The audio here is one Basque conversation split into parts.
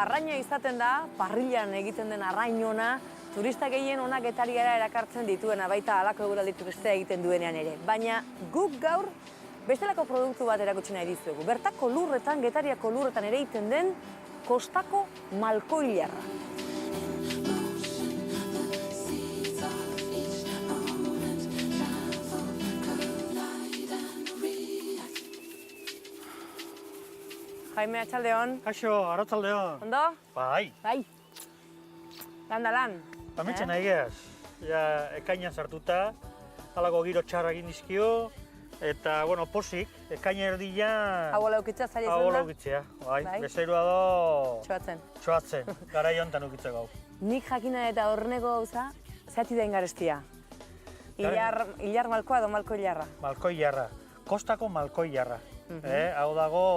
arraina izaten da, parrillan egiten den arrainona, turista gehien hona Getariara erakartzen dituena, baita halako eguraldi turistea egiten duenean ere. Baina guk gaur bestelako produktu bat erakutsi nahi dizuegu. Bertako lurretan, Getariako lurretan ere egiten den kostako malkoilarra. Jaime, atxaldeon. Kaixo, arratsaldeon. Ondo? Bai. Bai. Lan da lan. Pamitzen nahi geaz. Ja, ekainan sartuta, halako giro txarra egin dizkio, eta, bueno, posik, ekaina erdian... Hau laukitzea zaila izan da? Hau laukitzea, bai. Bezeroa do... Txoatzen, garai honetan ukitzeko. Nik jakina eta horreneko gauza, zehati da ingarestia. Ilar malkoa edo malkoilarra? Malkoilarra. Kostako malkoilarra. Hau dago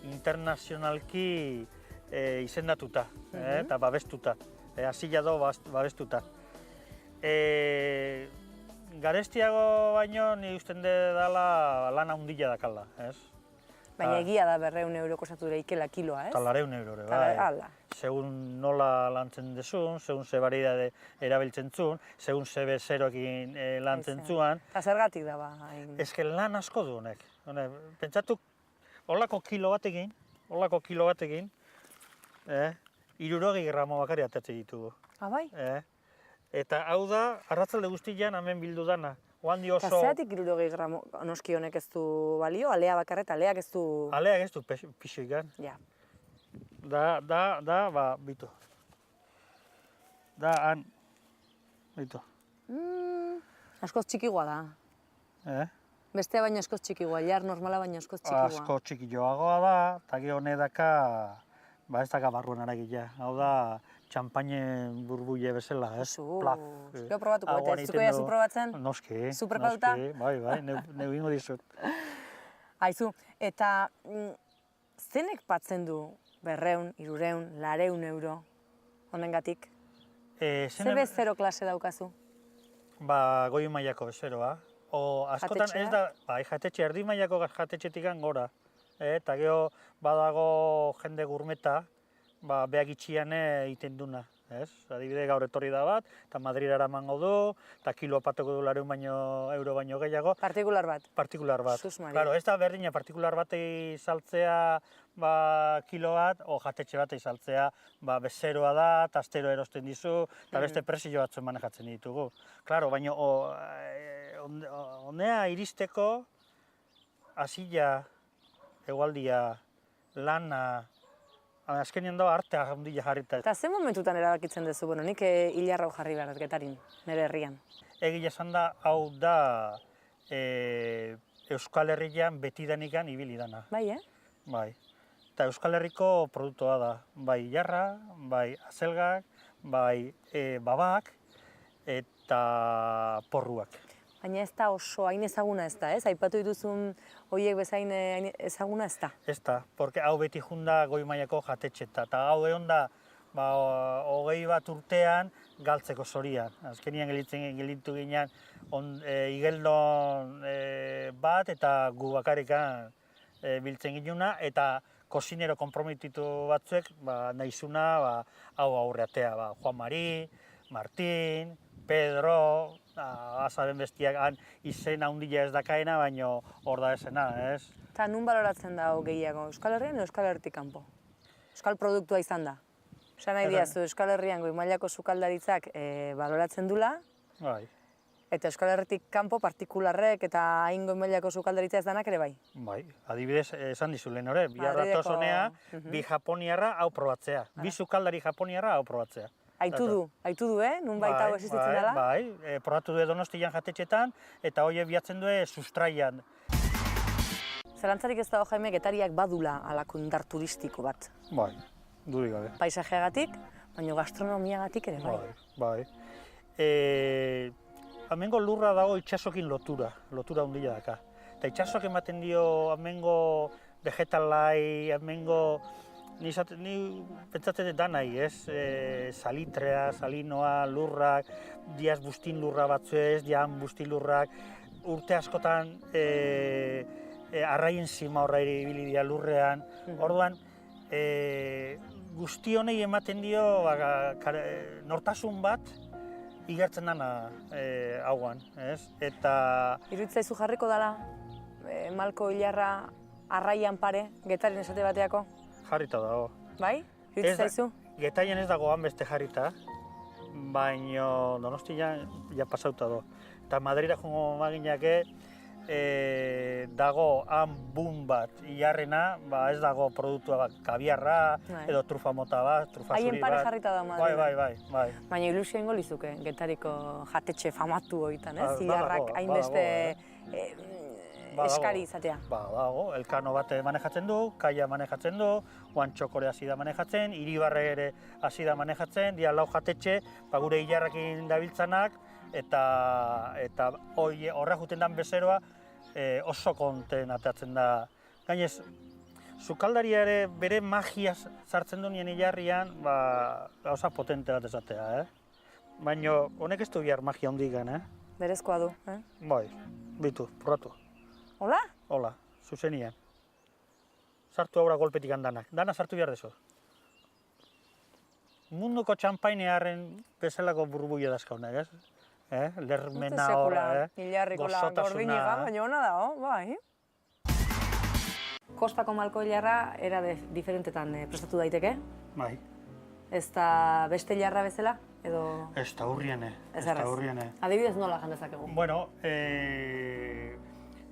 internazionalki izendatuta eta babestuta. Asila do babestuta. Garestiago baino ni usten dela lana hundila dakala, ez? Baina egia da 200 euro kostatu ikela kiloa, ez? Eta 200 euro, bai. Segun nola lantzen dezun, segun ze variedade erabiltzen zuen, segun ze bezeroekin lantzen zuen. Eta zergatik da ba? Ez que lan asko du honek. Pentsatu, holako kilo batekin, 60 gramo bakari atatzen ditugu. Ah, bai? Eta hau da, arratzalde guztian hemen bildu dana. Eta zeatik 60 gramo noski honek ez du balio? Alea bakarret, aleak ez du... Aleak ez du pixoikan. Ja. Ba, bitu. Da, han, bitu. Askoz txikigoa da. Bestea baina askoz txikigoa, ilar normala baina askoz txikigoa. Asko txiki joagoa da, eta gero honek daka, ba ez daka barruan aragila. Hau da, txampainen burbuile bezala, ez? Plaf. Gero probatuko, eta ez zuko jazu probatzen? Noski, Superpaduta? Bai, neu ingo dizut. Aizu, eta zenek batzen du 200, 300, 400 euro honengatik? Ze bezero klase daukazu? Ba, goi mailako bezeroa. Askotan ez da, bai, jatetxe, erdi mailako jatetxetik gora. Eta gero badago jende gurmeta, behak itxian egiten duna. Adibide gaur etorri da bat, eta Madridara emango du, eta kilo apatuko du 200 euro baino gehiago. Partikular bat? Partikular bat. Susmari. Claro, ez da berdina partikular batei saltzea kilo bat, o jatetxe batei saltzea bezeroa da, eta astero erosten dizu, eta beste presio batzu manejatzen ditugu. Claro, baina honea iristeko, asila, egualdia, lana, azkenean da artea handila jarrita. Eta ze momentutan erabakitzen duzu, bueno, nik hilarra jarri behar Getarin, nire herrian? Egia esan da, hau da Euskal Herrian betidanikan ibili dana. Bai, Bai. Eta Euskal Herriko produktua da. Bai jarra, bai azelgak, bai babak eta porruak. Baina ez da oso hain ezaguna ez da, ez? Aipatu dituzun horiek bezain ezaguna ez da? Ez da, porque hau beti junda goi mailako jatetxeta, eta hau egon da 21 urtean galtzeko zorian. Azkenian gelitu ginean igeldon bat eta gu bakarrikan biltzen ginuna, eta kozinero konprometitu batzuek nahizuna hau aurreatea. Juan Mari, Martín, Pedro, azaren bestiak izen handia ez dakaena, baina hor da esena, ez? Eta nun baloratzen da gehiago, Euskal Herrian edo Euskal Herritik kanpo? Euskal produktua izan da? Osa nahi diazu, Euskal Herrian goi mailako sukaldaritzak baloratzen dula, eta Euskal Herritik kanpo partikularrek eta hain goi mailako sukaldaritza ez danak ere bai? Bai, adibidez esan dizu lehen hori, bi arratoz honea, bi japoniarra hau probatzea, bi sukaldari japoniarra hau probatzea. Aitu du, nun baita hau existitzen dela? Bai, probatu du Donostian jatetxetan, eta hori biatzen du sustraian. Zerantzarik ez dago, Jaime, Getariak badula halako indar turistiko bat. Bai, durik gabe. Paisajeagatik, baina gastronomiagatik ere bai. Bai. Hemengo lurra dago itxasokin lotura handia daka. Eta itxasok ematen dio hemengo vegetalai, hemengo... Ni pentsatzen dut danai, ez? Salitrea, salinoa, lurrak, diaz bustin lurra batzuez, dian bustin lurrak, urte askotan arraien zima horra ibili dira lurrean. Orduan, guzti honei ematen dio nortasun bat igertzen dana hauan, ez? Eta Iruditzaizu jarriko dela Malko Ilarra arraian pare, Getaren esate bateako? jarrita dago. Bai? Iruditzaizu? Getaien ez dago han beste jarrita, baino Donostian ja pasauta do. Eta Madrida joango maginake, dago han boom bat ilarrena, ez dago produktua bat, kabiarra, edo trufa mota bat, trufa zuri bat. Haien pare jarrita da Madrida. Bai. Baina ilusio ingo lizuke, Getariko jatetxe famatu hoitan, ez? Ilarrak hainbeste eskari izatea. Dago, Elkano bat manejatzen du, Kaia manejatzen du, Guantxokore hasi da manejatzen, Iribarre ere hasi da manejatzen, dia lau jatetxe, gure ilarrakin dabiltzanak, eta horra juten dan bezeroa oso konten atatzen da. Gainez, sukaldaria ere bere magia sartzen du nien ilarrian, gauza potente bat esatea, Baina honek ez du bihar magia hondik gan, Berezkoa du, Bai, bitu, probatu. Hola? Hola, zuzenian. Sartu aurra golpetik handanak. Dana sartu behar dezu. Munduko txampainearen bezalako burbuia dazka honek, ez? Lermena horra, Ilarrikola gordiniga, baina hona da, bai. Kostako Malko Ilarra era diferentetan prestatu daiteke? Bai. Ez da beste ilarra bezala? Edo... Ez da hurriene. Adibidez nola jan dezakegu? Bueno,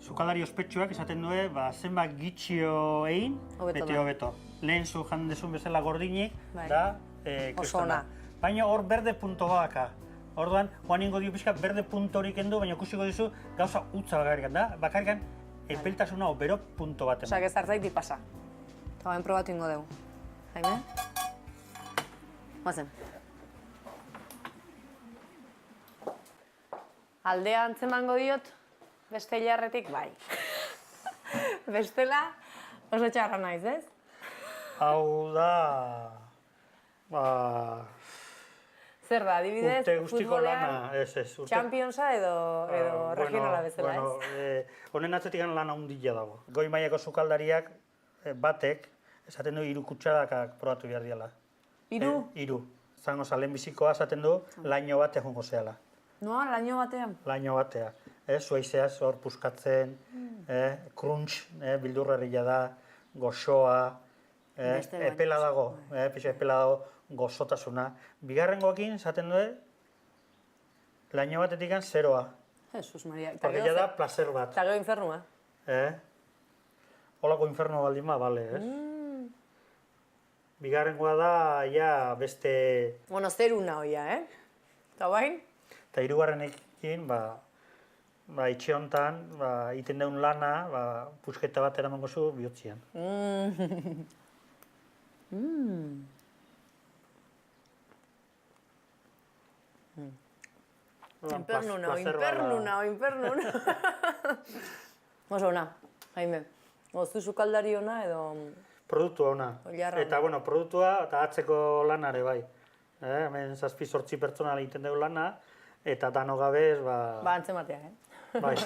sukaldari ospetsuak esaten du, zenbat gitxio egin, beti hobeto. Lehen zu jan dezun bezala gordinik, da oso ona. Baina hor berde punto baka. Orduan, joan ingo dio pixka berde punto horik endu, baina ikusiko dizu gauza utza bakarrikan da. Bakarrikan epeltasuna bero punto bat. Osa, ez hartzaitik pasa. Eta bain probatu ingo dugu. Jaime? Guazen. Aldea antzemango diot, beste ilarretik, bai. Bestela, oso txarra naiz, ez? Hau da... Zer da, adibidez, futbolean, Championsa edo regionala bezala, ez? Honen atzetik lana hundila dago. Goi mailako sukaldariak batek, esaten du 3 kutsadakak probatu behar diala. 3? 3. Zango lehenbizikoa esaten du, laino bat egongo zehala. Noa, laino batean? Laino batea. Zuaizea hor puskatzen, crunch, bildurrerria da, goxoa, epela dago, gozotasuna. Bigarrengoakin, esaten du, laino batetik zeroa. Jesus Maria. Porque ya da placer bat. Eta gero infernua. Holako inferno baldin ba, bale, ez? Bigarrengoa da, ja, beste... Bueno, zeruna hoia, Eta bain? Eta hirugarrenekin, itxe honetan, iten deun lana, pusketa bat eramango zu bihotzian. Infernuna. Oso ona, Jaime. Oztu sukaldari ona edo... Produktua ona. Eta, produktua eta atzeko lanare bai. Hemen 7-8 pertsona egiten dugu lana, eta dano gabez, Antzematea, Bai.